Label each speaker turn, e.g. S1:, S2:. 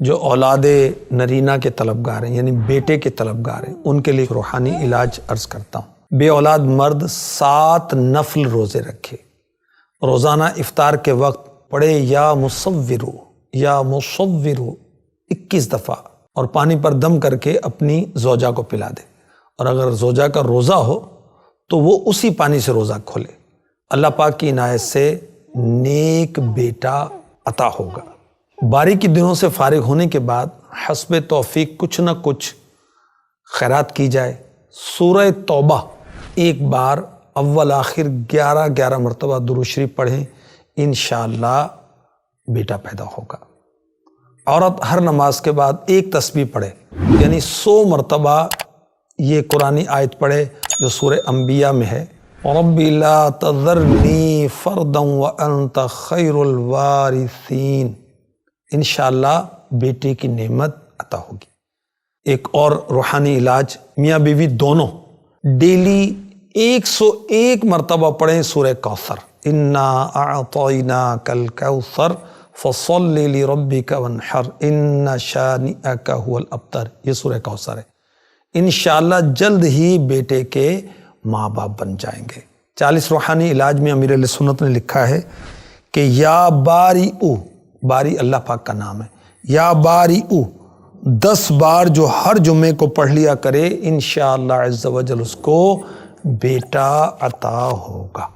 S1: جو اولاد نرینہ کے طلبگار ہیں یعنی بیٹے کے طلبگار ہیں ان کے لیے روحانی علاج عرض کرتا ہوں۔ بے اولاد مرد 7 نفل روزے رکھے، روزانہ افطار کے وقت پڑھے یا مصورو 21 دفعہ، اور پانی پر دم کر کے اپنی زوجہ کو پلا دے، اور اگر زوجہ کا روزہ ہو تو وہ اسی پانی سے روزہ کھولے، اللہ پاک کی عنایت سے نیک بیٹا عطا ہوگا۔ باری کے دنوں سے فارغ ہونے کے بعد حسب توفیق کچھ نہ کچھ خیرات کی جائے۔ سورہ توبہ ایک بار اول آخر 11 مرتبہ درود شریف پڑھیں، انشاءاللہ بیٹا پیدا ہوگا۔ عورت ہر نماز کے بعد ایک تسبیح پڑھے، یعنی 100 مرتبہ یہ قرآنی آیت پڑھے جو سورہ انبیاء میں ہے، رب لا تذرنی فردا وانت خیر الوارثین، انشاءاللہ بیٹے کی نعمت عطا ہوگی۔ ایک اور روحانی علاج، میاں بیوی دونوں ڈیلی 101 مرتبہ پڑھیں سورہ کوثر، انا اعطیناک الکوثر فصل لربک وانحر ان شانئک هو الابتر، یہ سورہ کوثر ہے۔ انشاءاللہ جلد ہی بیٹے کے ماں باپ بن جائیں گے۔ 40 روحانی علاج میں امیر اہل سنت نے لکھا ہے کہ یا باریء، باری اللہ پاک کا نام ہے، یا باریء 10 بار جو ہر جمعے کو پڑھ لیا کرے، انشاءاللہ عز و جل اس کو بیٹا عطا ہوگا۔